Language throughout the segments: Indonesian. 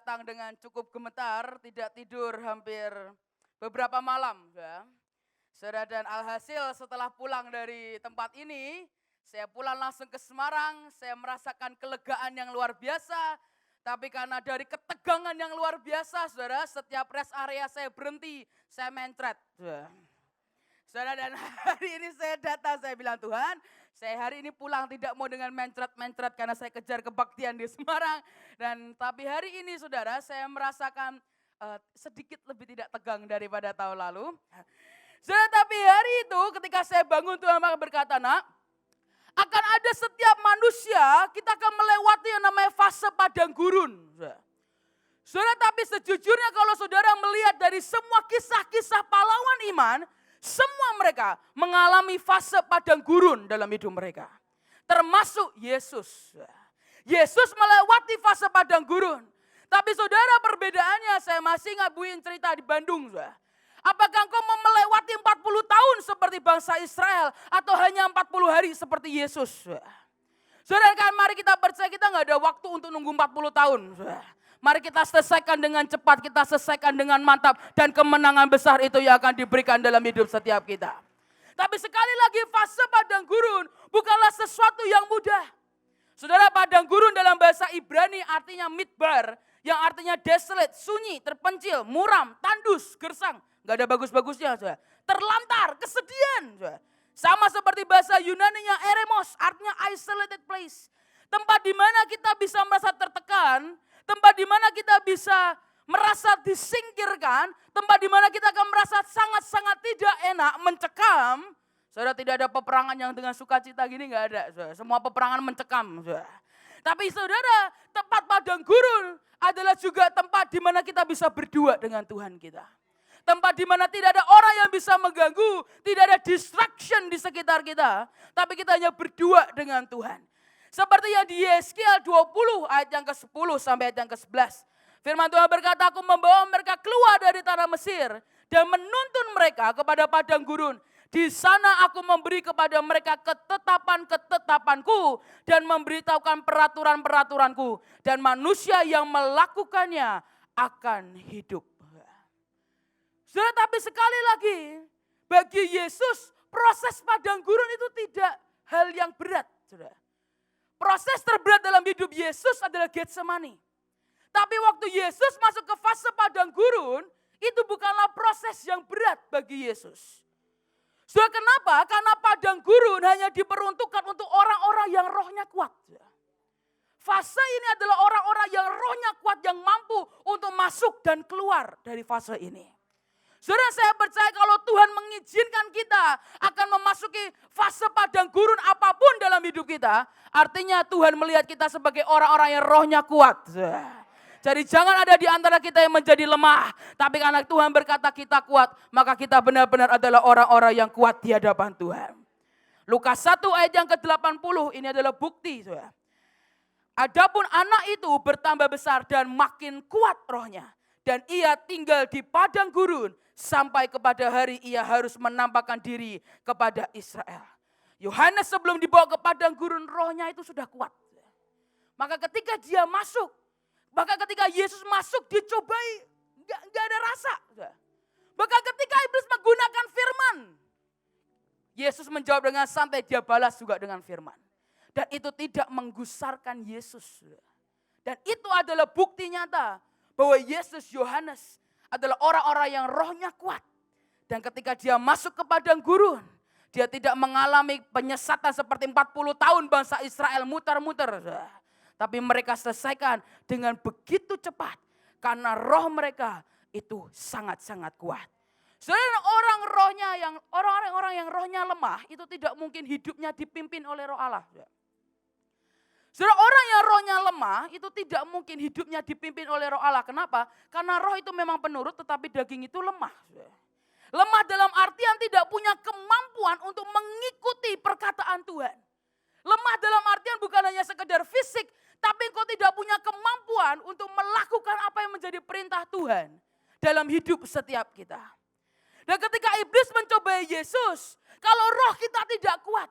datang dengan cukup gemetar, tidak tidur hampir beberapa malam. Ya. Saudara, dan alhasil setelah pulang dari tempat ini, saya pulang langsung ke Semarang, saya merasakan kelegaan yang luar biasa. Tapi karena dari ketegangan yang luar biasa, saudara, setiap rest area saya berhenti, saya mencret. Saudara, dan hari ini saya datang, saya bilang, Tuhan, saya hari ini pulang tidak mau dengan mencret-mencret karena saya kejar kebaktian di Semarang. Dan tapi hari ini saudara, saya merasakan sedikit lebih tidak tegang daripada tahun lalu. Saudara, tapi hari itu ketika saya bangun, Tuhan berkata, nak, akan ada setiap manusia, kita akan melewati yang namanya fase padang gurun. Saudara, tapi sejujurnya kalau saudara melihat dari semua kisah-kisah pahlawan iman, semua mereka mengalami fase padang gurun dalam hidup mereka. Termasuk Yesus. Yesus melewati fase padang gurun. Tapi saudara, perbedaannya, saya masih ingat Buin cerita di Bandung. Apakah engkau mau melewati 40 tahun seperti bangsa Israel atau hanya 40 hari seperti Yesus? Saudara, kan mari kita percaya kita nggak ada waktu untuk nunggu 40 tahun. Mari kita selesaikan dengan cepat, kita selesaikan dengan mantap. Dan kemenangan besar itu yang akan diberikan dalam hidup setiap kita. Tapi sekali lagi fase padang gurun bukanlah sesuatu yang mudah. Saudara, padang gurun dalam bahasa Ibrani artinya midbar. Yang artinya desolate, sunyi, terpencil, muram, tandus, gersang. Gak ada bagus-bagusnya. Saudara. Terlantar, kesedihan. Saudara. Sama seperti bahasa Yunaninya eremos, artinya isolated place. Tempat di mana kita bisa merasa tertekan, tempat di mana kita bisa merasa disingkirkan, tempat di mana kita akan merasa sangat-sangat tidak enak, mencekam. Saudara, tidak ada peperangan yang dengan sukacita gini, nggak ada. Saudara. Semua peperangan mencekam. Saudara. Tapi saudara, tempat padang gurun adalah juga tempat di mana kita bisa berdua dengan Tuhan kita. Tempat di mana tidak ada orang yang bisa mengganggu, tidak ada distraction di sekitar kita, tapi kita hanya berdua dengan Tuhan. Seperti yang di Yeskiel 20 ayat yang ke-10 sampai ayat yang ke-11. Firman Tuhan berkata, aku membawa mereka keluar dari tanah Mesir dan menuntun mereka kepada padang gurun. Di sana aku memberi kepada mereka ketetapan-ketetapanku dan memberitahukan peraturan-peraturanku. Dan manusia yang melakukannya akan hidup. Saudara, tapi sekali lagi, bagi Yesus proses padang gurun itu tidak hal yang berat. Saudara. Proses terberat dalam hidup Yesus adalah Getsemani. Tapi waktu Yesus masuk ke fase padang gurun, itu bukanlah proses yang berat bagi Yesus. Saudara, kenapa? Karena padang gurun hanya diperuntukkan untuk orang-orang yang rohnya kuat. Fase ini adalah orang-orang yang rohnya kuat, yang mampu untuk masuk dan keluar dari fase ini. Saudara, saya percaya kalau Tuhan mengizinkan kita akan memasuki fase padang gurun apapun dalam hidup kita, artinya Tuhan melihat kita sebagai orang-orang yang rohnya kuat. Jadi jangan ada di antara kita yang menjadi lemah, tapi karena Tuhan berkata kita kuat, maka kita benar-benar adalah orang-orang yang kuat di hadapan Tuhan. Lukas 1 ayat yang ke-80 ini adalah bukti. Saudara. Adapun anak itu bertambah besar dan makin kuat rohnya. Dan ia tinggal di padang gurun sampai kepada hari ia harus menampakkan diri kepada Israel. Yohanes sebelum dibawa ke padang gurun rohnya itu sudah kuat. Maka ketika dia masuk, maka ketika Yesus masuk dicobai, gak ada rasa. Bahkan ketika iblis menggunakan firman, Yesus menjawab dengan santai, dia balas juga dengan firman. Dan itu tidak menggusarkan Yesus. Dan itu adalah bukti nyata bahwa Yesus Yohanes adalah orang-orang yang rohnya kuat. Dan ketika dia masuk ke padang gurun, dia tidak mengalami penyesatan seperti 40 tahun bangsa Israel muter-muter. Tapi mereka selesaikan dengan begitu cepat. Karena roh mereka itu sangat-sangat kuat. Saudara, orang-orang yang rohnya lemah itu tidak mungkin hidupnya dipimpin oleh roh Allah. Saudara, orang yang rohnya lemah itu tidak mungkin hidupnya dipimpin oleh roh Allah. Kenapa? Karena roh itu memang penurut tetapi daging itu lemah. Lemah dalam artian tidak punya kemampuan untuk mengikuti perkataan Tuhan. Lemah dalam artian bukan hanya sekedar fisik, tapi engkau tidak punya kemampuan untuk melakukan apa yang menjadi perintah Tuhan dalam hidup setiap kita. Dan ketika iblis mencobai Yesus, kalau roh kita tidak kuat,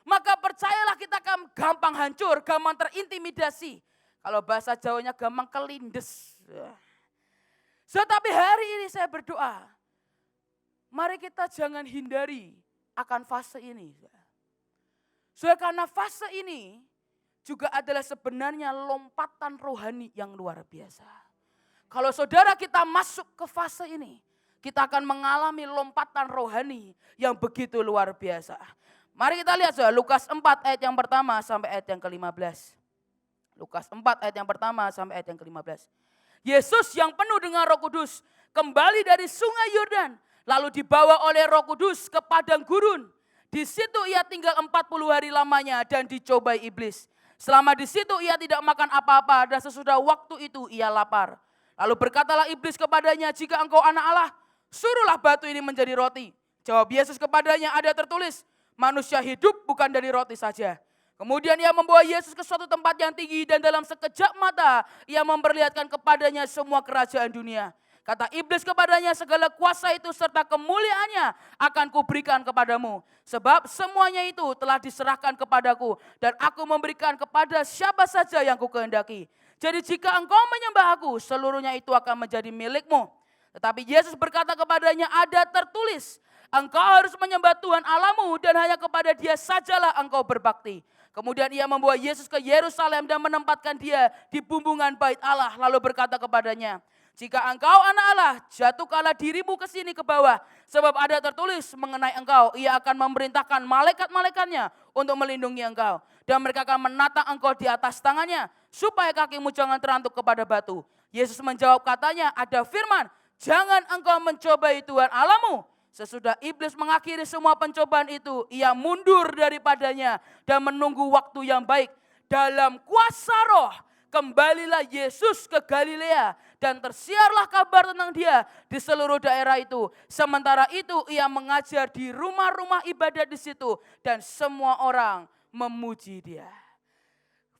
maka percayalah kita akan gampang hancur, gampang terintimidasi. Kalau bahasa Jawanya gampang kelindes. Tetapi hari ini saya berdoa, mari kita jangan hindari akan fase ini. Karena fase ini juga adalah sebenarnya lompatan rohani yang luar biasa. Kalau saudara kita masuk ke fase ini, kita akan mengalami lompatan rohani yang begitu luar biasa. Mari kita lihat saudara, Lukas 4 ayat yang pertama sampai ayat yang ke-15. Lukas 4 ayat yang pertama sampai ayat yang ke-15. Yesus yang penuh dengan Roh Kudus kembali dari sungai Yordan, lalu dibawa oleh Roh Kudus ke padang gurun. Di situ ia tinggal 40 hari lamanya dan dicobai iblis. Selama di situ ia tidak makan apa-apa dan sesudah waktu itu ia lapar. Lalu berkatalah iblis kepadanya, jika engkau anak Allah, suruhlah batu ini menjadi roti. Jawab Yesus kepadanya, ada tertulis, manusia hidup bukan dari roti saja. Kemudian ia membawa Yesus ke suatu tempat yang tinggi dan dalam sekejap mata ia memperlihatkan kepadanya semua kerajaan dunia. Kata iblis kepadanya, segala kuasa itu serta kemuliaannya akan kuberikan kepadamu. Sebab semuanya itu telah diserahkan kepadaku dan aku memberikan kepada siapa saja yang kukehendaki. Jadi jika engkau menyembah aku, seluruhnya itu akan menjadi milikmu. Tetapi Yesus berkata kepadanya, ada tertulis, engkau harus menyembah Tuhan Allahmu dan hanya kepada Dia sajalah engkau berbakti. Kemudian ia membawa Yesus ke Yerusalem dan menempatkan dia di bumbungan bait Allah. Lalu berkata kepadanya, jika engkau anak Allah, jatuhkanlah dirimu ke sini ke bawah. Sebab ada tertulis mengenai engkau, ia akan memerintahkan malaikat-malaikatnya untuk melindungi engkau. Dan mereka akan menatang engkau di atas tangannya, supaya kakimu jangan terantuk kepada batu. Yesus menjawab katanya, ada firman, jangan engkau mencobai Tuhan Allahmu. Sesudah iblis mengakhiri semua pencobaan itu, ia mundur daripadanya dan menunggu waktu yang baik. Dalam kuasa Roh, kembalilah Yesus ke Galilea dan tersiarlah kabar tentang dia di seluruh daerah itu. Sementara itu ia mengajar di rumah-rumah ibadat di situ dan semua orang memuji dia.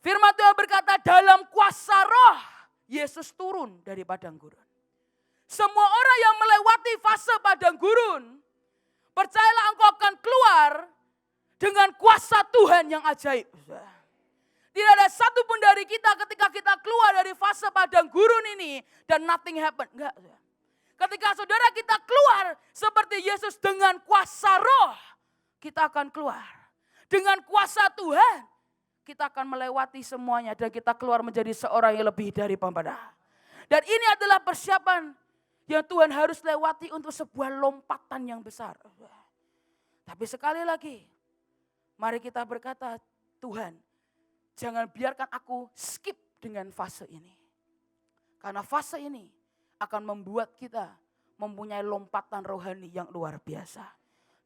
Firman Tuhan berkata, dalam kuasa Roh, Yesus turun dari padang gurun. Semua orang yang melewati fase padang gurun, percayalah engkau akan keluar dengan kuasa Tuhan yang ajaib. Tidak ada satupun dari kita ketika kita keluar dari fase padang gurun ini dan nothing happen. Enggak. Ketika saudara kita keluar seperti Yesus dengan kuasa Roh, kita akan keluar. Dengan kuasa Tuhan, kita akan melewati semuanya dan kita keluar menjadi seorang yang lebih dari pemenang. Dan ini adalah persiapan yang Tuhan harus lewati untuk sebuah lompatan yang besar. Tapi sekali lagi, mari kita berkata, Tuhan, jangan biarkan aku skip dengan fase ini. Karena fase ini akan membuat kita mempunyai lompatan rohani yang luar biasa.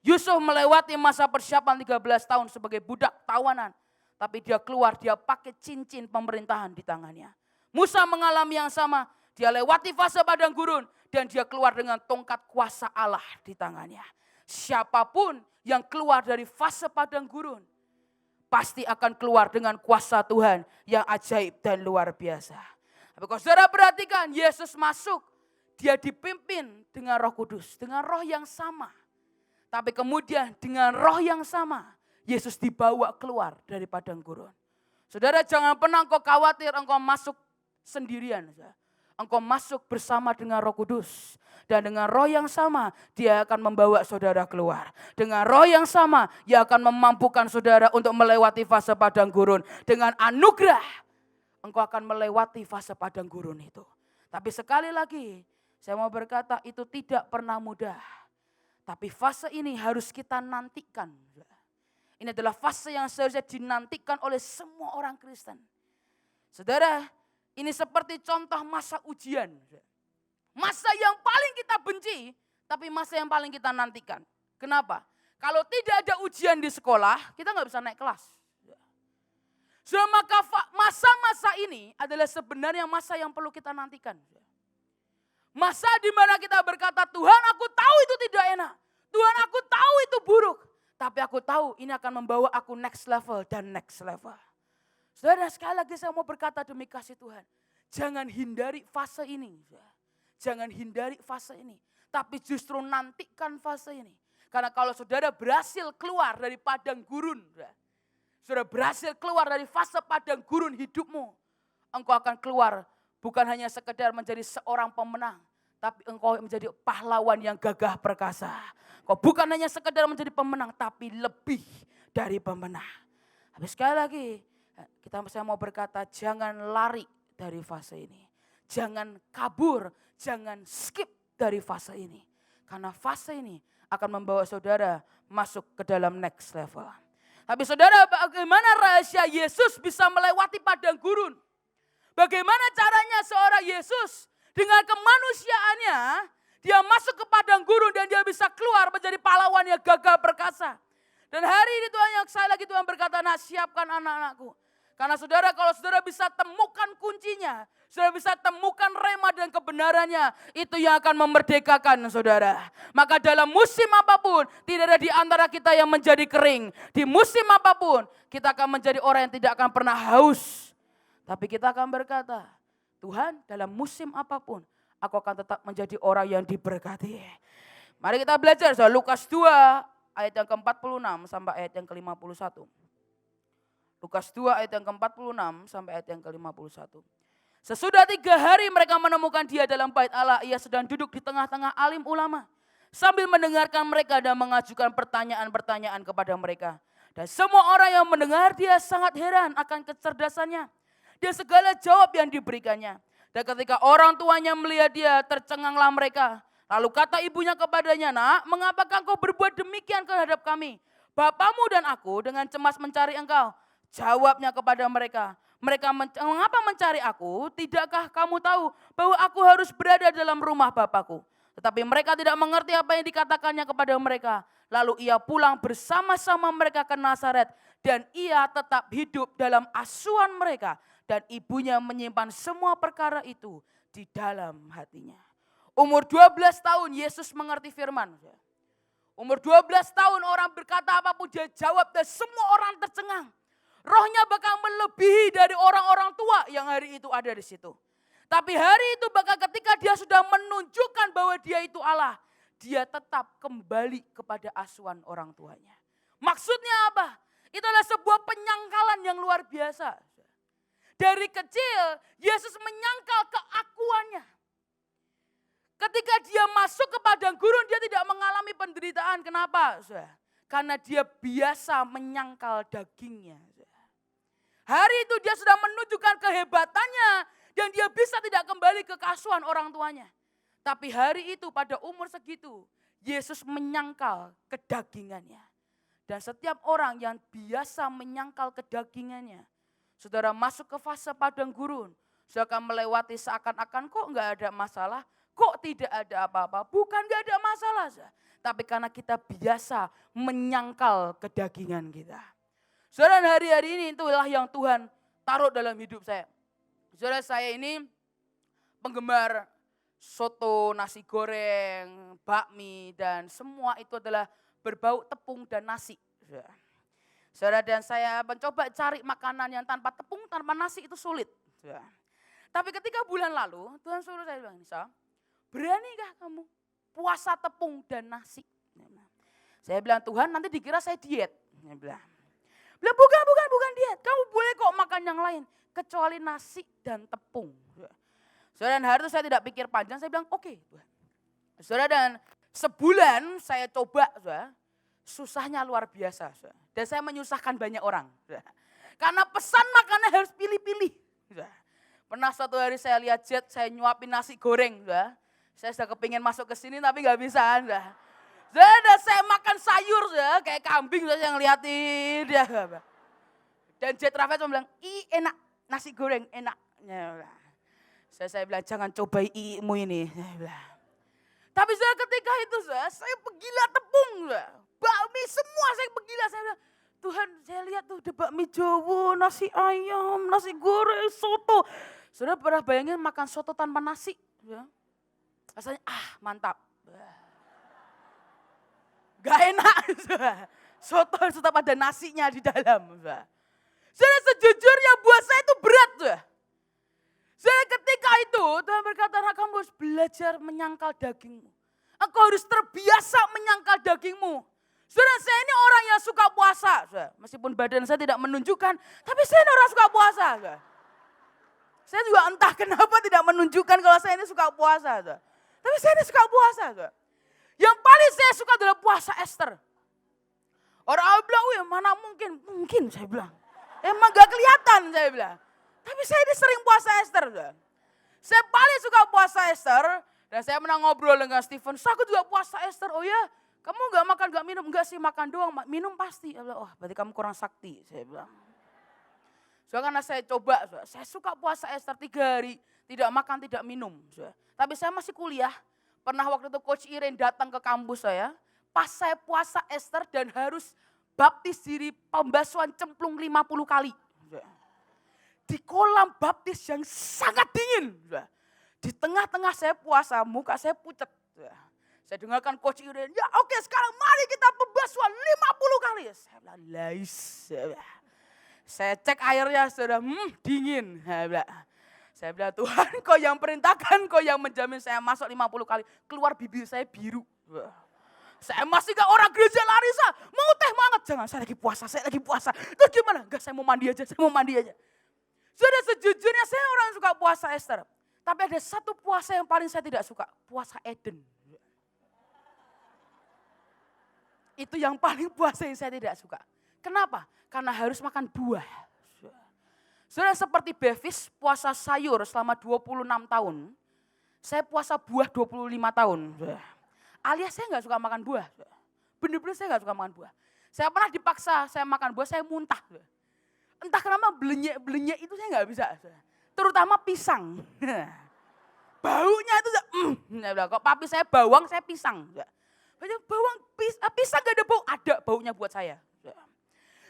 Yusuf melewati masa persiapan 13 tahun sebagai budak tawanan. Tapi dia keluar, dia pakai cincin pemerintahan di tangannya. Musa mengalami yang sama. Dia lewati fase padang gurun dan dia keluar dengan tongkat kuasa Allah di tangannya. Siapapun yang keluar dari fase padang gurun pasti akan keluar dengan kuasa Tuhan yang ajaib dan luar biasa. Tapi kalau saudara perhatikan, Yesus masuk, dia dipimpin dengan Roh Kudus, dengan roh yang sama. Tapi kemudian dengan roh yang sama, Yesus dibawa keluar dari padang gurun. Saudara jangan pernah engkau khawatir engkau masuk sendirian. Engkau masuk bersama dengan Roh Kudus. Dan dengan roh yang sama, dia akan membawa saudara keluar. Dengan roh yang sama, dia akan memampukan saudara untuk melewati fase padang gurun. Dengan anugerah, engkau akan melewati fase padang gurun itu. Tapi sekali lagi, saya mau berkata itu tidak pernah mudah. Tapi fase ini harus kita nantikan. Ini adalah fase yang seharusnya dinantikan oleh semua orang Kristen. Saudara, ini seperti contoh masa ujian. Masa yang paling kita benci, tapi masa yang paling kita nantikan. Kenapa? Kalau tidak ada ujian di sekolah, kita nggak bisa naik kelas. So, maka masa-masa ini adalah sebenarnya masa yang perlu kita nantikan. Masa di mana kita berkata, Tuhan aku tahu itu tidak enak. Tuhan aku tahu itu buruk. Tapi aku tahu ini akan membawa aku next level dan next level. Saudara, sekali lagi saya mau berkata demi kasih Tuhan. Jangan hindari fase ini. Jangan hindari fase ini. Tapi justru nantikan fase ini. Karena kalau saudara berhasil keluar dari padang gurun. Saudara berhasil keluar dari fase padang gurun hidupmu. engkau akan keluar bukan hanya sekedar menjadi seorang pemenang, tapi engkau menjadi pahlawan yang gagah perkasa. Kau bukan hanya sekedar menjadi pemenang, tapi lebih dari pemenang. Tapi sekali lagi, saya mau berkata, jangan lari dari fase ini. Jangan kabur, jangan skip dari fase ini. Karena fase ini akan membawa saudara masuk ke dalam next level. Tapi saudara, bagaimana rahasia Yesus bisa melewati padang gurun? Bagaimana caranya seorang Yesus dengan kemanusiaannya, dia masuk ke padang gurun dan dia bisa keluar menjadi pahlawan yang gagah perkasa. Dan hari ini Tuhan, yang saya lagi Tuhan berkata, nak, siapkan anak-anakku. Karena saudara, kalau saudara bisa temukan kuncinya, saudara bisa temukan rema dan kebenarannya, itu yang akan memerdekakan saudara. Maka dalam musim apapun, tidak ada di antara kita yang menjadi kering. Di musim apapun, kita akan menjadi orang yang tidak akan pernah haus. Tapi kita akan berkata, Tuhan, dalam musim apapun, aku akan tetap menjadi orang yang diberkati. Mari kita belajar soal Lukas 2 ayat yang ke-46 sampai ayat yang ke-51. Lukas 2 ayat yang ke-46 sampai ayat yang ke-51. Sesudah 3 hari mereka menemukan dia dalam bait Allah. Ia sedang duduk di tengah-tengah alim ulama. Sambil mendengarkan mereka dan mengajukan pertanyaan-pertanyaan kepada mereka. Dan semua orang yang mendengar dia sangat heran akan kecerdasannya. Dan segala jawab yang diberikannya. Dan ketika orang tuanya melihat dia, tercenganglah mereka. Lalu kata ibunya kepadanya, nak, mengapakah engkau berbuat demikian terhadap kami? Bapamu dan aku dengan cemas mencari engkau. Jawabnya kepada mereka, mengapa mencari aku? Tidakkah kamu tahu bahwa aku harus berada dalam rumah Bapakku? Tetapi mereka tidak mengerti apa yang dikatakannya kepada mereka. Lalu ia pulang bersama-sama mereka ke Nazaret. Dan ia tetap hidup dalam asuhan mereka. Dan ibunya menyimpan semua perkara itu di dalam hatinya. Umur 12 tahun Yesus mengerti firman. Umur 12 tahun orang berkata apapun dia jawab dan semua orang tercengang. Rohnya bakal melebihi dari orang-orang tua yang hari itu ada di situ. Tapi hari itu bakal ketika dia sudah menunjukkan bahwa dia itu Allah, dia tetap kembali kepada asuhan orang tuanya. Maksudnya apa? Itu adalah sebuah penyangkalan yang luar biasa. Dari kecil Yesus menyangkal keakuannya. Ketika dia masuk ke padang gurun dia tidak mengalami penderitaan. Kenapa? Karena dia biasa menyangkal dagingnya. Hari itu dia sudah menunjukkan kehebatannya dan dia bisa tidak kembali ke asuhan orang tuanya. Tapi hari itu pada umur segitu Yesus menyangkal kedagingannya. Dan setiap orang yang biasa menyangkal kedagingannya, saudara masuk ke fase padang gurun, saudara akan melewati seakan-akan kok enggak ada masalah, kok tidak ada apa-apa. Bukan enggak ada masalah, tapi karena kita biasa menyangkal kedagingan kita. Saudara, hari-hari ini itulah yang Tuhan taruh dalam hidup saya. Saudara, saya ini penggemar soto, nasi goreng, bakmi, dan semua itu adalah berbau tepung dan nasi. Saudara, dan saya mencoba cari makanan yang tanpa tepung, tanpa nasi itu sulit. Tapi ketika bulan lalu, Tuhan suruh saya bilang, Nisa, beranikah kamu puasa tepung dan nasi? Saya bilang, Tuhan nanti dikira saya diet. Dia bilang, bukan diet. Kamu boleh kok makan yang lain. Kecuali nasi dan tepung. Saudara, dan hari itu saya tidak pikir panjang. Saya bilang oke. Saudara, dan sebulan saya coba. Saudara, susahnya luar biasa. Saudara. Dan saya menyusahkan banyak orang. Saudara. Karena pesan makannya harus pilih-pilih. Saudara. Pernah suatu hari saya lihat Jet, saya nyuapin nasi goreng. Saudara. Saya sudah kepingin masuk ke sini tapi gak bisa. Saudara. Saya makan sayur ya, kayak kambing saya ngeliatin dia. Dan Jet Rafael cuma bilang, enak nasi goreng enak. Saya bilang jangan cobai iimu ini. Tapi saya ketika itu saya penggila tepung, bakmi semua saya penggila. Saya bilang, Tuhan saya lihat tuh ada bakmi Jawa, nasi ayam, nasi goreng, soto. Saudara pernah bayangin makan soto tanpa nasi? Rasanya mantap. Gak enak, soto harus tetap ada nasinya di dalam. Saudara, sejujurnya buat saya itu berat. Saudara, ketika itu Tuhan berkata, kamu harus belajar menyangkal dagingmu. Engkau harus terbiasa menyangkal dagingmu. Saudara, saya ini orang yang suka puasa. Meskipun badan saya tidak menunjukkan, tapi saya ini orang suka puasa. Saya juga entah kenapa tidak menunjukkan kalau saya ini suka puasa. Saudara. Tapi saya ini suka puasa. Saudara. Yang paling saya suka adalah puasa Ester. Orang bilang, wih mana mungkin? Mungkin saya bilang. Emang gak kelihatan saya bilang. Tapi saya ini sering puasa Ester. Saudara. Saya paling suka puasa Ester. Dan saya pernah ngobrol dengan Stephen, aku juga puasa Ester. Oh ya, kamu gak makan, gak minum? Enggak sih, makan doang, minum pasti. Oh berarti kamu kurang sakti, saya bilang. Soalnya karena saya coba, saya suka puasa Ester 3 hari, tidak makan, tidak minum. Tapi saya masih kuliah, pernah waktu itu Coach Irene datang ke kampus saya, pas saya puasa Ester dan harus baptis diri pembasuhan cemplung 50 kali. Di kolam baptis yang sangat dingin. Di tengah-tengah saya puasa, muka saya pucat. Saya dengarkan Coach Irene, ya oke sekarang mari kita pembasuhan 50 kali. Saya bilang, lais. Saya cek airnya sudah dingin. Saya bilang, Tuhan kau yang perintahkan, kau yang menjamin saya masuk 50 kali. Keluar bibir saya biru. Saya masih gak orang gereja Larissa, mau teh banget. Jangan, saya lagi puasa. Terus gimana? Enggak, saya mau mandi aja. Sudah sejujurnya saya orang yang suka puasa Ester. Tapi ada satu puasa yang paling saya tidak suka, puasa Eden. Itu yang paling puasa yang saya tidak suka. Kenapa? Karena harus makan buah. Sudah seperti Bevis puasa sayur selama 26 tahun. Saya puasa buah 25 tahun. Alias saya gak suka makan buah. Bener-bener saya gak suka makan buah. Saya pernah dipaksa saya makan buah, saya muntah. Entah kenapa belenyek itu saya gak bisa. Terutama pisang. Baunya itu, kok papi saya bawang, saya pisang. Bawang, pisang gak ada bau, ada baunya buat saya.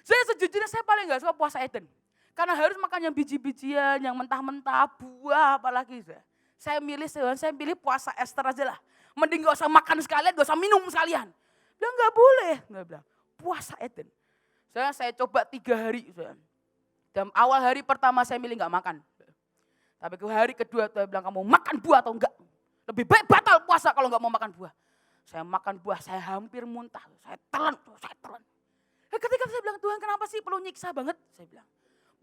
Saya sejujurnya saya paling gak suka puasa Eden. Karena harus makan yang biji-bijian, yang mentah-mentah, buah apalagi. Saya pilih puasa Ester aja lah. Mending gak usah makan sekalian, gak usah minum sekalian. Bilang gak boleh, bilang puasa Eden. Saya coba 3 hari. Dan awal hari pertama saya milih gak makan. Tapi ke hari kedua saya bilang kamu makan buah atau enggak. Lebih baik batal puasa kalau enggak mau makan buah. Saya makan buah, saya hampir muntah. Saya telan. Ketika saya bilang, Tuhan kenapa sih perlu nyiksa banget? Saya bilang,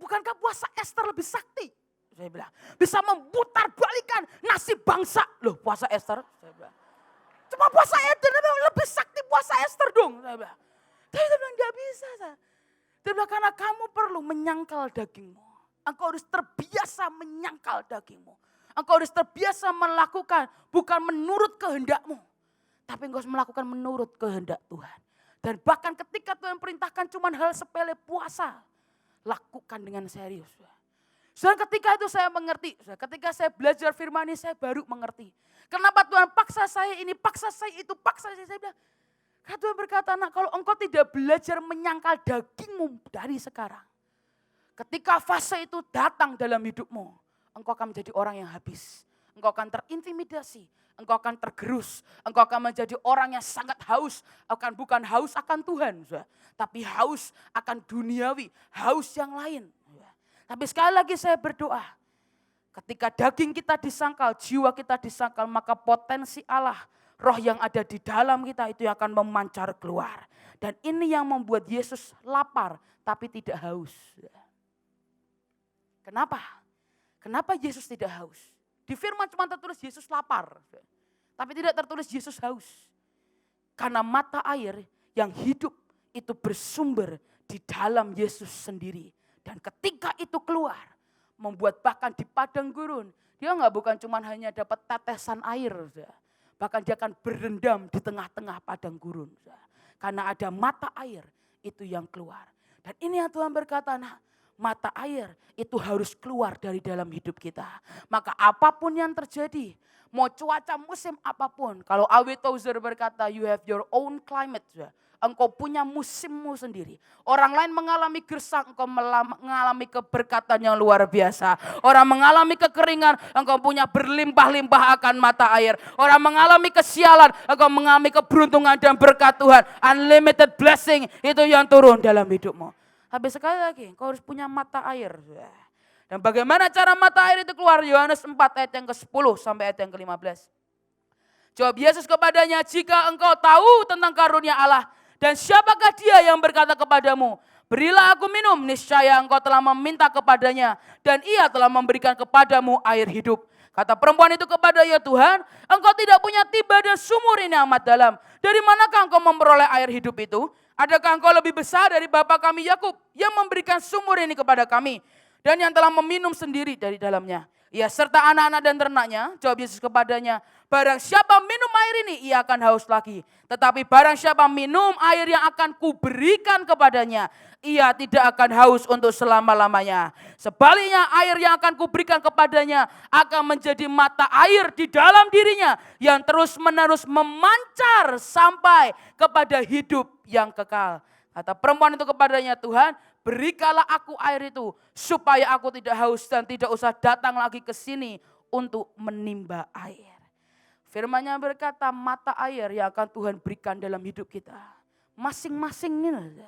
bukankah puasa Ester lebih sakti? Saya bilang, bisa memutar balikan nasib bangsa. Loh puasa Ester? Saya bilang, cuma puasa Eden lebih sakti puasa Ester dong. Saya bilang, tapi dia bilang enggak bisa. Dia bilang karena kamu perlu menyangkal dagingmu. Engkau harus terbiasa menyangkal dagingmu. Engkau harus terbiasa melakukan bukan menurut kehendakmu. Tapi engkau harus melakukan menurut kehendak Tuhan. Dan bahkan ketika Tuhan perintahkan cuma hal sepele puasa. Lakukan dengan serius. Dan ketika itu saya mengerti. Ketika saya belajar firman ini saya baru mengerti. Kenapa Tuhan paksa saya ini, paksa saya itu, paksa saya. Saya bilang, karena Tuhan berkata, nah kalau engkau tidak belajar menyangkal dagingmu dari sekarang. Ketika fase itu datang dalam hidupmu, engkau akan menjadi orang yang habis. Engkau akan terintimidasi, engkau akan tergerus, engkau akan menjadi orang yang sangat haus. Bukan haus akan Tuhan, tapi haus akan duniawi, haus yang lain. Tapi sekali lagi saya berdoa, ketika daging kita disangkal, jiwa kita disangkal, maka potensi Allah, roh yang ada di dalam kita itu yang akan memancar keluar. Dan ini yang membuat Yesus lapar tapi tidak haus. Kenapa? Kenapa Yesus tidak haus? Di firman cuma tertulis Yesus lapar. Tapi tidak tertulis Yesus haus. Karena mata air yang hidup itu bersumber di dalam Yesus sendiri. Dan ketika itu keluar, membuat bahkan di padang gurun, dia bukan cuma hanya dapat tetesan air. Bahkan dia akan berendam di tengah-tengah padang gurun. Karena ada mata air itu yang keluar. Dan ini yang Tuhan berkata, nah, mata air itu harus keluar dari dalam hidup kita. Maka apapun yang terjadi, mau cuaca musim apapun. Kalau A.W. Tozer berkata, you have your own climate. Engkau punya musimmu sendiri. Orang lain mengalami gersang, engkau mengalami keberkatan yang luar biasa. Orang mengalami kekeringan, engkau punya berlimpah-limpah akan mata air. Orang mengalami kesialan, engkau mengalami keberuntungan dan berkat Tuhan. Unlimited blessing itu yang turun dalam hidupmu. Tapi sekali lagi, engkau harus punya mata air. Dan bagaimana cara mata air itu keluar? Yohanes 4 ayat yang ke-10 sampai ayat yang ke-15. Jawab Yesus kepadanya, jika engkau tahu tentang karunia Allah, dan siapakah dia yang berkata kepadamu, Berilah aku minum, niscaya engkau telah meminta kepadanya, dan ia telah memberikan kepadamu air hidup. Kata perempuan itu kepada ya Tuhan, engkau tidak punya tiba dan sumur ini amat dalam. Dari manakah engkau memperoleh air hidup itu? Adakah engkau lebih besar dari bapa kami Yakub yang memberikan sumur ini kepada kami, dan yang telah meminum sendiri dari dalamnya? Ya serta anak-anak dan ternaknya. Jawab Yesus kepadanya, barang siapa minum air ini, ia akan haus lagi. Tetapi barang siapa minum air yang akan kuberikan kepadanya, ia tidak akan haus untuk selama-lamanya. Sebaliknya air yang akan kuberikan kepadanya akan menjadi mata air di dalam dirinya yang terus-menerus memancar sampai kepada hidup yang kekal. Kata perempuan itu kepadanya, Tuhan, berikanlah aku air itu supaya aku tidak haus dan tidak usah datang lagi ke sini untuk menimba air. Firman-Nya berkata, mata air yang akan Tuhan berikan dalam hidup kita. Masing-masing ini.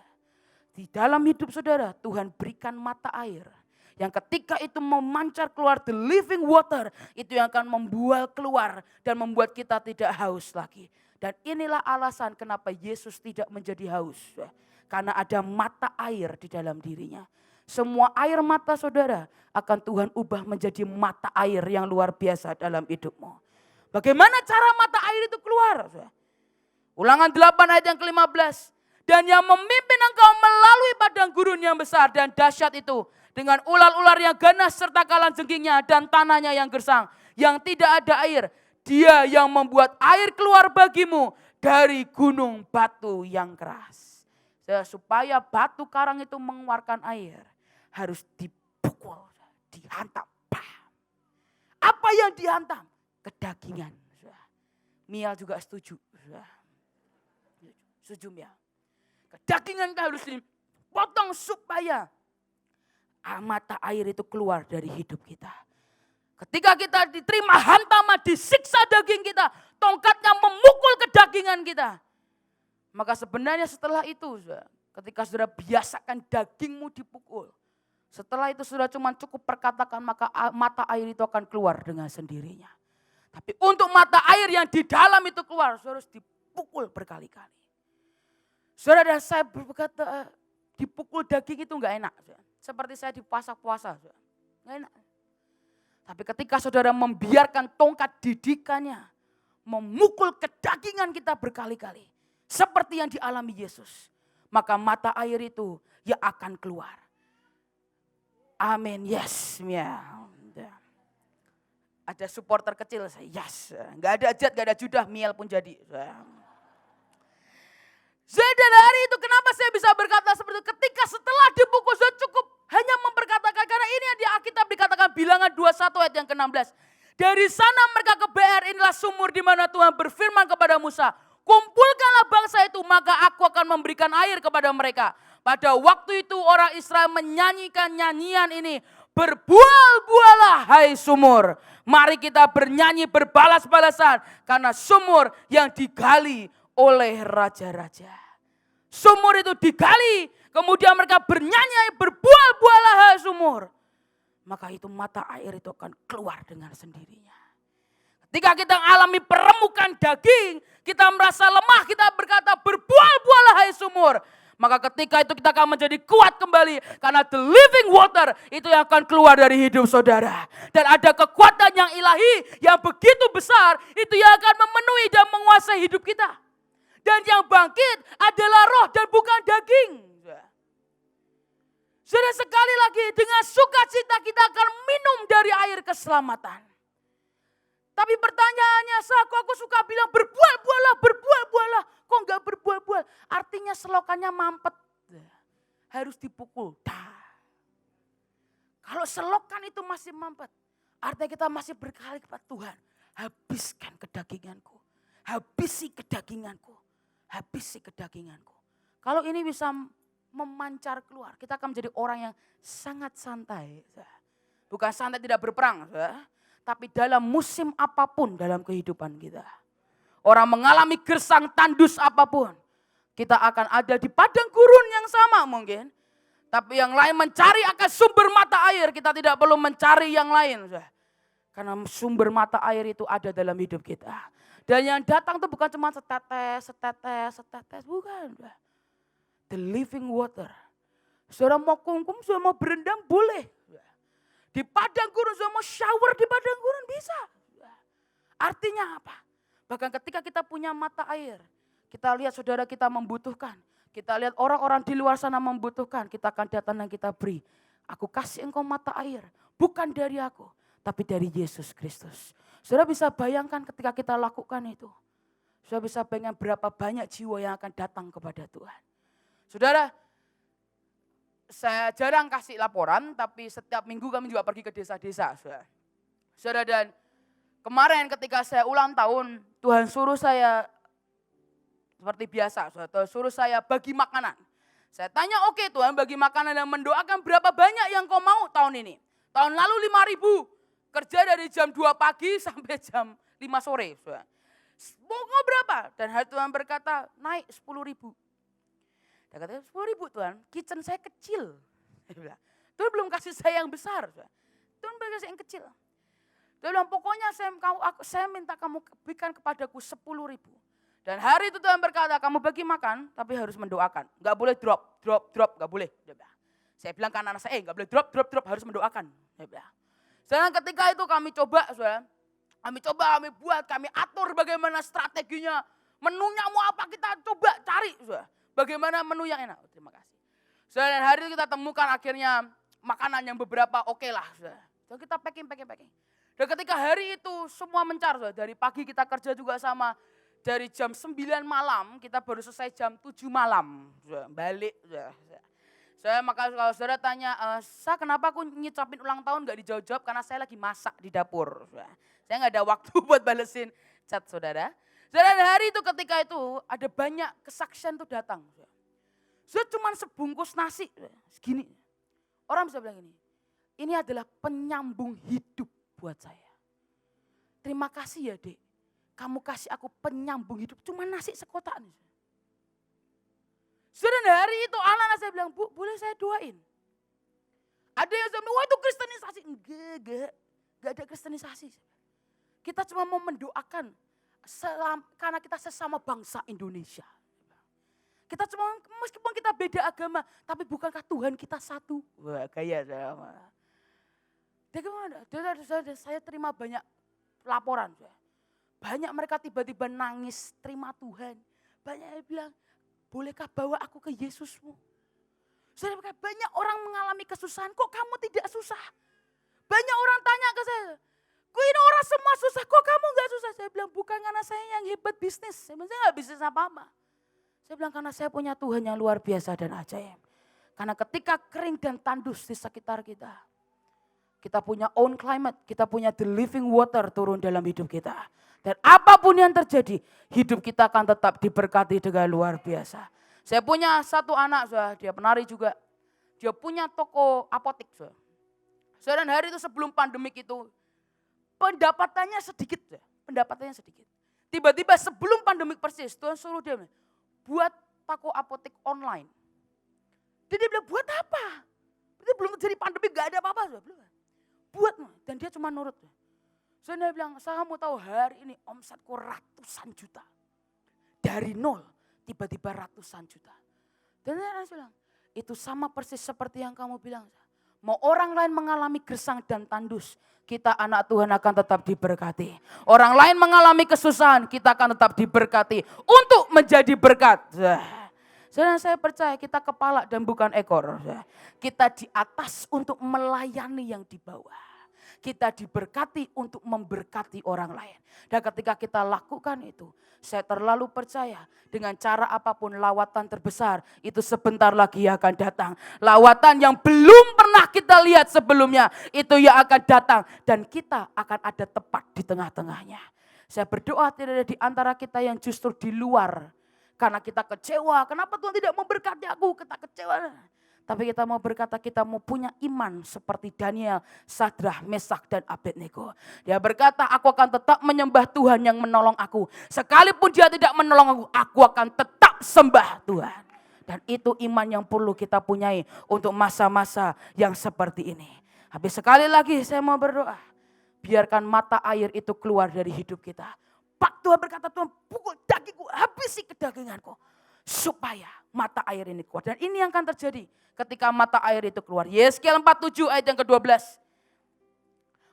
Di dalam hidup saudara, Tuhan berikan mata air. Yang ketika itu memancar keluar, the living water, itu yang akan membual keluar dan membuat kita tidak haus lagi. Dan inilah alasan kenapa Yesus tidak menjadi haus. Karena ada mata air di dalam dirinya. Semua air mata saudara akan Tuhan ubah menjadi mata air yang luar biasa dalam hidupmu. Bagaimana cara mata air itu keluar? Ulangan 8 ayat yang ke-15. Dan yang memimpin engkau melalui padang gurun yang besar dan dahsyat itu, dengan ular-ular yang ganas serta kalanjengkingnya dan tanahnya yang gersang, yang tidak ada air. Dia yang membuat air keluar bagimu dari gunung batu yang keras. Supaya batu karang itu mengeluarkan air, harus dipukul, dihantam. Apa yang dihantam? Kedagingan. Mia juga setuju. Setuju Mia. Kedagingan harus dipotong supaya mata air itu keluar dari hidup kita. Ketika kita diterima hantaman, disiksa daging kita, tongkatnya memukul kedagingan kita. Maka sebenarnya setelah itu, ketika saudara biasakan dagingmu dipukul, setelah itu sudah cuma cukup perkatakan, maka mata air itu akan keluar dengan sendirinya. Tapi untuk mata air yang di dalam itu keluar, saudara harus dipukul berkali-kali. Saudara dan saya berkata, dipukul daging itu enggak enak. Seperti saya di puasa-puasa, enggak enak. Tapi ketika saudara membiarkan tongkat didikannya memukul kedagingan kita berkali-kali, seperti yang dialami Yesus, maka mata air itu ya akan keluar. Amin, yes, ya. Ada supporter kecil, yes. Enggak ada Jad, enggak ada Judah, Miel pun jadi. Dan hari itu kenapa saya bisa berkata seperti itu? Ketika setelah dipukul sudah cukup hanya memperkatakan, karena ini yang di Alkitab dikatakan Bilangan 21 ayat yang ke-16. Dari sana mereka ke BR, inilah sumur di mana Tuhan berfirman kepada Musa, kumpulkanlah bangsa itu maka aku akan memberikan air kepada mereka. Pada waktu itu orang Israel menyanyikan nyanyian ini, berbual-bualah hai sumur. Mari kita bernyanyi berbalas-balasan karena sumur yang digali oleh raja-raja. Sumur itu digali, kemudian mereka bernyanyi berbual-bualah hai sumur. Maka itu mata air itu akan keluar dengan sendirinya. Ketika kita alami peremukan daging, kita merasa lemah, kita berkata berbual-bualah hai sumur. Maka ketika itu kita akan menjadi kuat kembali. Karena the living water itu yang akan keluar dari hidup saudara. Dan ada kekuatan yang ilahi yang begitu besar, itu yang akan memenuhi dan menguasai hidup kita. Dan yang bangkit adalah roh dan bukan daging. Saudara, sekali lagi dengan sukacita kita akan minum dari air keselamatan. Tapi pertanyaannya, aku suka bilang berbual-bualah, berbual-bualah. Kok enggak berbual-bual? Artinya selokannya mampet. Harus dipukul. Kalau selokan itu masih mampet, artinya kita masih berkali kepada Tuhan. Habiskan kedaginganku. Habisi kedaginganku. Habisi kedaginganku. Kalau ini bisa memancar keluar, kita akan menjadi orang yang sangat santai. Bukan santai tidak berperang, tapi dalam musim apapun dalam kehidupan kita. Orang mengalami gersang tandus apapun, kita akan ada di padang gurun yang sama mungkin. Tapi yang lain mencari akan sumber mata air, kita tidak perlu mencari yang lain. Karena sumber mata air itu ada dalam hidup kita. Dan yang datang itu bukan cuma setetes, bukan. The living water. Saudara mau kungkum, saudara mau berendam boleh. Di padang gurun, saudara mau shower di padang gurun bisa. Artinya apa? Bahkan ketika kita punya mata air, kita lihat saudara kita membutuhkan. Kita lihat orang-orang di luar sana membutuhkan, kita akan datang dan kita beri. Aku kasih engkau mata air, bukan dari aku, tapi dari Yesus Kristus. Saudara bisa bayangkan ketika kita lakukan itu. Saudara bisa bayangkan berapa banyak jiwa yang akan datang kepada Tuhan. Saudara, saya jarang kasih laporan, tapi setiap minggu kami juga pergi ke desa-desa. Saudara, dan kemarin ketika saya ulang tahun, Tuhan suruh saya seperti biasa, saudara, suruh saya bagi makanan. Saya tanya, oke Tuhan, bagi makanan dan mendoakan berapa banyak yang kau mau tahun ini. Tahun lalu 5.000, kerja dari jam 2 pagi sampai jam 5 sore. Saudara. Mau berapa? Dan hari Tuhan berkata, naik 10.000. Dia kata, 10.000 Tuhan, kitchen saya kecil. Tuhan belum kasih saya yang besar. Tuhan belum kasih yang kecil. Dia bilang, pokoknya saya minta kamu berikan kepadaku 10.000. Dan hari itu Tuhan berkata, kamu bagi makan, tapi harus mendoakan. Enggak boleh drop, enggak boleh. Saya bilang ke anak saya, enggak boleh drop, harus mendoakan. Sekarang ketika itu kami coba, saudara. Kami buat, kami atur bagaimana strateginya. Menunya mau apa kita coba cari, saudara. Bagaimana menu yang enak? Terima kasih. Dan hari itu kita temukan akhirnya makanan yang beberapa oke lah. Dan kita packing. Dan ketika hari itu semua mencar. Dari pagi kita kerja juga sama. Dari jam 9 malam kita baru selesai jam 7 malam. Balik. Maka kalau saudara tanya, kenapa aku nyicapin ulang tahun gak dijawab? Karena saya lagi masak di dapur. Saya gak ada waktu buat balesin chat saudara. Dan hari itu ketika itu ada banyak kesaksian tuh datang. Saya cuma sebungkus nasi segini. Orang bisa bilang ini adalah penyambung hidup buat saya. Terima kasih ya Dek, kamu kasih aku penyambung hidup, cuma nasi sekotak nih. Sudah hari itu anak-anak saya bilang, Bu boleh saya doain? Ada yang bilang, wah itu kristenisasi. Enggak ada kristenisasi. Kita cuma mau mendoakan. Karena kita sesama bangsa Indonesia. Kita cuma, meskipun kita beda agama, tapi bukankah Tuhan kita satu? Wah gaya sama. Dia gimana? Saya terima banyak laporan. Banyak mereka tiba-tiba nangis, terima Tuhan. Banyak yang bilang, bolehkah bawa aku ke Yesusmu? Banyak orang mengalami kesusahan, kok kamu tidak susah? Banyak orang tanya ke saya, kok ini orang semua susah, kok kamu gak susah? Saya bilang, bukan karena saya yang hebat bisnis. Saya gak bisnis apa-apa. Saya bilang, karena saya punya Tuhan yang luar biasa dan ajaib. Karena ketika kering dan tandus di sekitar kita, kita punya own climate, kita punya the living water turun dalam hidup kita. Dan apapun yang terjadi, hidup kita akan tetap diberkati dengan luar biasa. Saya punya satu anak, dia penari juga. Dia punya toko apotek. Dan hari itu sebelum pandemik itu, pendapatannya sedikit. Tiba-tiba sebelum pandemik persis, Tuhan suruh dia buat toko apotek online. Dia bilang, buat apa? Itu belum terjadi pandemik, gak ada apa-apa. Buat, dan dia cuma nurut. Dia bilang, saya mau tahu hari ini omsetku ratusan juta. Dari nol, tiba-tiba ratusan juta. Dan dia bilang, itu sama persis seperti yang kamu bilang. Mau orang lain mengalami gersang dan tandus, kita anak Tuhan akan tetap diberkati. Orang lain mengalami kesusahan, kita akan tetap diberkati untuk menjadi berkat. Saya percaya kita kepala dan bukan ekor. Kita di atas untuk melayani yang di bawah. Kita diberkati untuk memberkati orang lain. Dan ketika kita lakukan itu, saya terlalu percaya dengan cara apapun lawatan terbesar itu sebentar lagi akan datang. Lawatan yang belum pernah kita lihat sebelumnya itu yang akan datang. Dan kita akan ada tepat di tengah-tengahnya. Saya berdoa tidak ada di antara kita yang justru di luar. Karena kita kecewa, kenapa Tuhan tidak memberkati aku, kita kecewa. Tapi kita mau berkata kita mau punya iman seperti Daniel, Sadrah, Mesak dan Abednego. Dia berkata aku akan tetap menyembah Tuhan yang menolong aku. Sekalipun dia tidak menolong aku akan tetap sembah Tuhan. Dan itu iman yang perlu kita punyai untuk masa-masa yang seperti ini. Habis sekali lagi saya mau berdoa. Biarkan mata air itu keluar dari hidup kita. Pak Tuhan berkata Tuhan pukul dagingku, habisi kedaginganku. supaya mata air ini keluar. Dan ini yang akan terjadi ketika mata air itu keluar. Yeskel 47 ayat yang ke-12.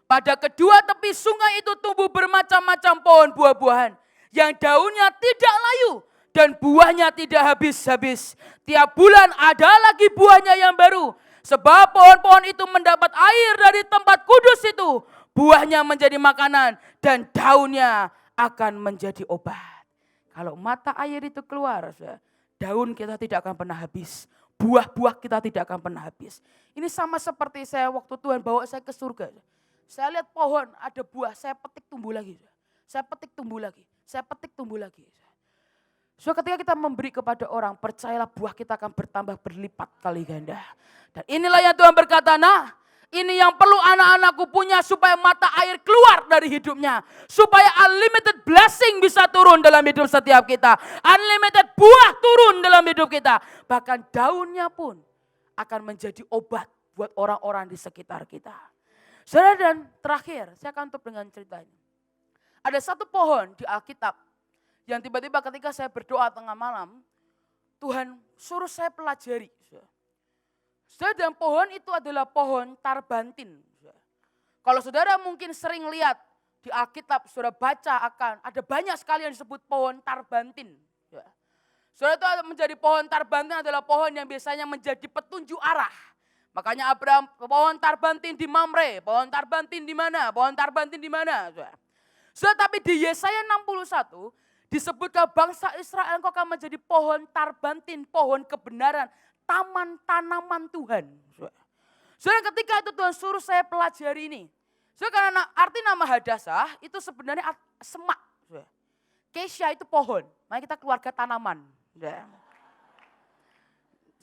Pada kedua tepi sungai itu tumbuh bermacam-macam pohon buah-buahan yang daunnya tidak layu dan buahnya tidak habis-habis. Tiap bulan ada lagi buahnya yang baru. Sebab pohon-pohon itu mendapat air dari tempat kudus itu. Buahnya menjadi makanan dan daunnya akan menjadi obat. Kalau mata air itu keluar, daun kita tidak akan pernah habis. Buah-buah kita tidak akan pernah habis. Ini sama seperti saya waktu Tuhan bawa saya ke surga. Saya lihat pohon ada buah, saya petik tumbuh lagi. Saya petik tumbuh lagi. Saya petik tumbuh lagi. So ketika kita memberi kepada orang, percayalah buah kita akan bertambah berlipat kali ganda. Dan inilah yang Tuhan berkata, nah ini yang perlu anak-anakku punya supaya mata air keluar dari hidupnya. Supaya unlimited blessing bisa turun dalam hidup setiap kita. Unlimited buah turun dalam hidup kita. Bahkan daunnya pun akan menjadi obat buat orang-orang di sekitar kita. Saudara, dan terakhir saya akan tutup dengan ceritanya. Ada satu pohon di Alkitab yang tiba-tiba ketika saya berdoa tengah malam, Tuhan suruh saya pelajari. Saudara, dan pohon itu adalah pohon tarbantin. Kalau saudara mungkin sering lihat di Alkitab, saudara baca akan ada banyak sekali yang disebut pohon tarbantin. Saudara, itu menjadi pohon tarbantin adalah pohon yang biasanya menjadi petunjuk arah. Makanya Abraham pohon tarbantin di Mamre, pohon tarbantin di mana, pohon tarbantin di mana. Saudara, tapi di Yesaya 61 disebutkan bangsa Israel engkau akan menjadi pohon tarbantin, pohon kebenaran, taman tanaman Tuhan. Saudara, ketika itu Tuhan suruh saya pelajari ini. Saudara, karena arti nama Hadassah itu sebenarnya semak. Keisha itu pohon, makanya kita keluarga tanaman.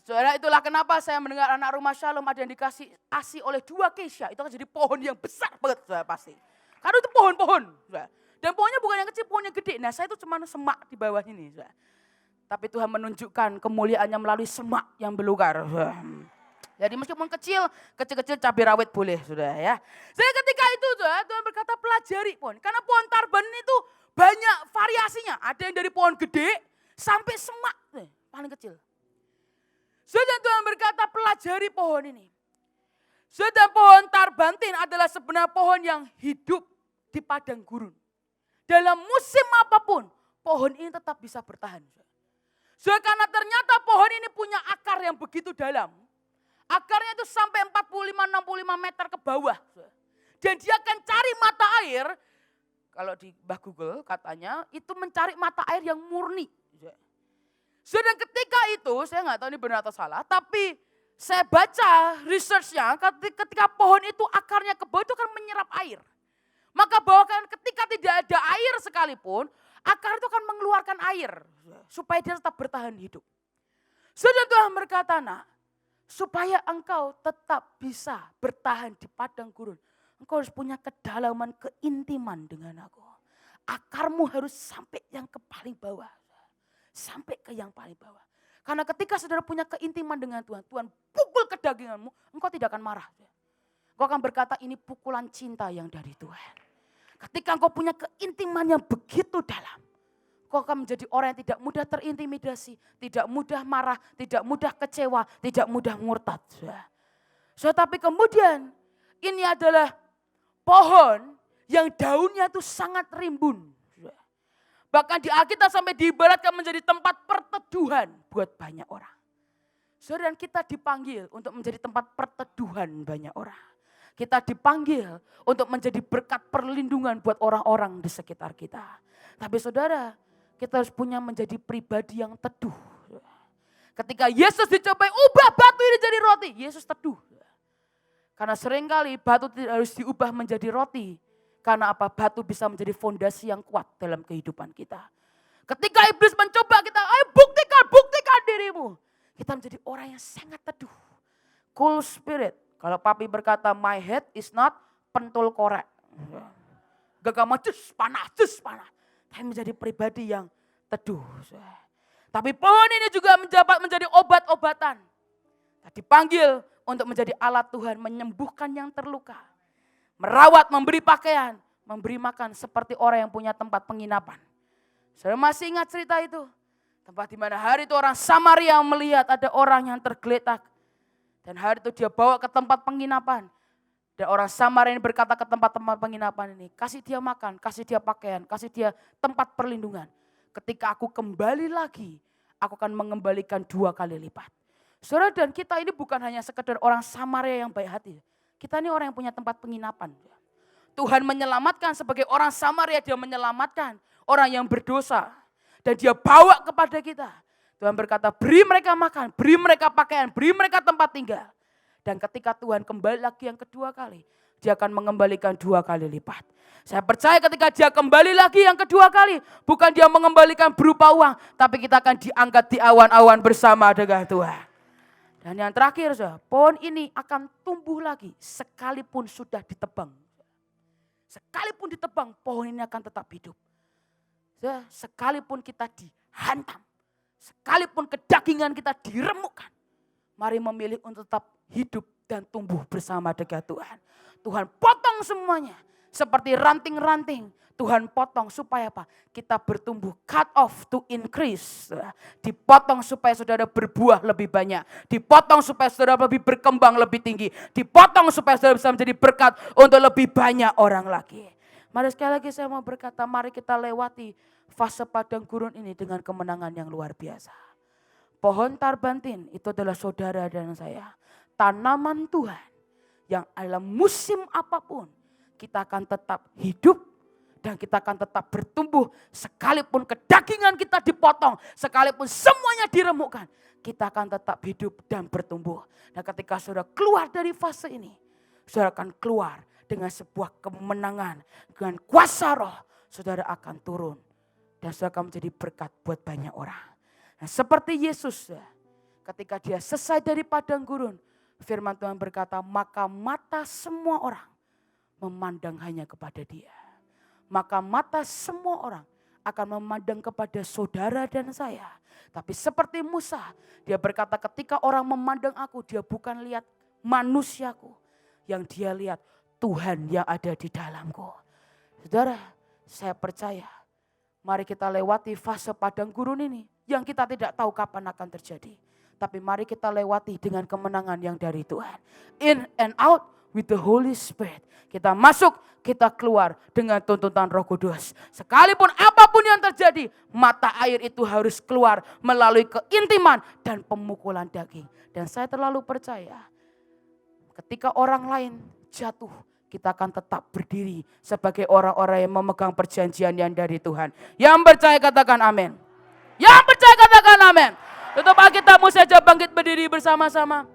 Saudara, itulah kenapa saya mendengar anak rumah Shalom ada yang dikasih ASI oleh 2 Keisha. Itu akan jadi pohon yang besar banget, saudara, pasti. Karena itu pohon-pohon. Dan pohonnya bukan yang kecil, pohon yang gede. Nah, saya itu cuma semak di bawah ini. Saudara. Tapi Tuhan menunjukkan kemuliaannya melalui semak yang belukar. Jadi meskipun kecil-kecil cabai rawit boleh, saudara ya. Jadi ketika itu Tuhan berkata pelajari pohon. Karena pohon tarban itu banyak variasinya. Ada yang dari pohon gede sampai semak, paling kecil. Sudah Tuhan berkata pelajari pohon ini. Sudah pohon tarbantin adalah sebenarnya pohon yang hidup di padang gurun. Dalam musim apapun, pohon ini tetap bisa bertahan. Sudah karena ternyata pohon ini punya akar yang begitu dalam. Akarnya itu sampai 45-65 meter ke bawah. Dan dia akan cari mata air, kalau di Mbah Google katanya, itu mencari mata air yang murni. Sudah ketika itu, saya nggak tahu ini benar atau salah, tapi saya baca researchnya ketika pohon itu akarnya ke bawah itu akan menyerap air. Maka bahkan ketika tidak ada air sekalipun, akar itu akan mengeluarkan air supaya dia tetap bertahan hidup. Sudah Tuhan berkata, nah, supaya engkau tetap bisa bertahan di padang gurun, engkau harus punya kedalaman, keintiman dengan aku. Akarmu harus sampai yang ke paling bawah. Sampai ke yang paling bawah. Karena ketika saudara punya keintiman dengan Tuhan, Tuhan pukul ke daginganmu, engkau tidak akan marah. Engkau akan berkata ini pukulan cinta yang dari Tuhan. Ketika engkau punya keintiman yang begitu dalam, engkau akan menjadi orang yang tidak mudah terintimidasi, tidak mudah marah, tidak mudah kecewa, tidak mudah murtad. Tapi kemudian ini adalah pohon yang daunnya itu sangat rimbun. Bahkan di Alkitab sampai diibaratkan menjadi tempat perteduhan buat banyak orang. Saudara, kita dipanggil untuk menjadi tempat perteduhan banyak orang. Kita dipanggil untuk menjadi berkat perlindungan buat orang-orang di sekitar kita. Tapi saudara, kita harus punya menjadi pribadi yang teduh. Ketika Yesus dicobai, ubah batu ini jadi roti. Yesus teduh. Karena seringkali batu tidak harus diubah menjadi roti. Karena apa? Batu bisa menjadi fondasi yang kuat dalam kehidupan kita. Ketika iblis mencoba kita, ayo buktikan dirimu. Kita menjadi orang yang sangat teduh. Cool spirit. Kalau papi berkata, my head is not pentul korek. Gagama panas. Tapi menjadi pribadi yang teduh. Tapi pohon ini juga menjadi obat-obatan. Dipanggil untuk menjadi alat Tuhan, menyembuhkan yang terluka. Merawat, memberi pakaian, memberi makan seperti orang yang punya tempat penginapan. Saya masih ingat cerita itu. Tempat di mana hari itu orang Samaria melihat ada orang yang tergeletak. Dan hari itu dia bawa ke tempat penginapan. Dan orang Samaria ini berkata ke tempat-tempat penginapan ini, kasih dia makan, kasih dia pakaian, kasih dia tempat perlindungan. Ketika aku kembali lagi, aku akan mengembalikan 2 kali lipat. Saudara, dan kita ini bukan hanya sekedar orang Samaria yang baik hati. Kita ini orang yang punya tempat penginapan. Tuhan menyelamatkan sebagai orang Samaria, dia menyelamatkan orang yang berdosa. Dan dia bawa kepada kita. Tuhan berkata, beri mereka makan, beri mereka pakaian, beri mereka tempat tinggal. Dan ketika Tuhan kembali lagi yang kedua kali, dia akan mengembalikan 2 kali lipat. Saya percaya ketika dia kembali lagi yang kedua kali, bukan dia mengembalikan berupa uang, tapi kita akan diangkat di awan-awan bersama dengan Tuhan. Dan yang terakhir, pohon ini akan tumbuh lagi sekalipun sudah ditebang. Sekalipun ditebang, pohon ini akan tetap hidup. Sekalipun kita dihantam, sekalipun kedagingan kita diremukkan, mari memilih untuk tetap hidup dan tumbuh bersama dengan Tuhan. Tuhan potong semuanya seperti ranting-ranting. Tuhan potong supaya apa? Kita bertumbuh, cut off to increase. Dipotong supaya saudara berbuah lebih banyak. Dipotong supaya saudara lebih berkembang lebih tinggi. Dipotong supaya saudara bisa menjadi berkat untuk lebih banyak orang lagi. Mari sekali lagi saya mau berkata, mari kita lewati fase padang gurun ini dengan kemenangan yang luar biasa. Pohon tarbantin itu adalah saudara dan saya. Tanaman Tuhan yang dalam musim apapun kita akan tetap hidup dan kita akan tetap bertumbuh. Sekalipun kedagingan kita dipotong, sekalipun semuanya diremukkan, kita akan tetap hidup dan bertumbuh. Dan ketika saudara keluar dari fase ini, saudara akan keluar dengan sebuah kemenangan, dengan kuasa roh, saudara akan turun. Dan saudara akan menjadi berkat buat banyak orang. Nah, seperti Yesus, ketika dia selesai dari padang gurun, firman Tuhan berkata, maka mata semua orang memandang hanya kepada dia. Maka mata semua orang akan memandang kepada saudara dan saya. Tapi seperti Musa, dia berkata ketika orang memandang aku, dia bukan lihat manusiaku. Yang dia lihat Tuhan yang ada di dalamku. Saudara, saya percaya, mari kita lewati fase padang gurun ini yang kita tidak tahu kapan akan terjadi. Tapi mari kita lewati dengan kemenangan yang dari Tuhan. In and out with the Holy Spirit. Kita masuk, kita keluar dengan tuntunan Roh Kudus. Sekalipun apapun yang terjadi, mata air itu harus keluar melalui keintiman dan pemukulan daging. Dan saya terlalu percaya, ketika orang lain jatuh, kita akan tetap berdiri sebagai orang-orang yang memegang perjanjian yang dari Tuhan. Yang percaya katakan amin. Yang percaya katakan amin. Tutup Alkitabmu saja, bangkit berdiri bersama-sama.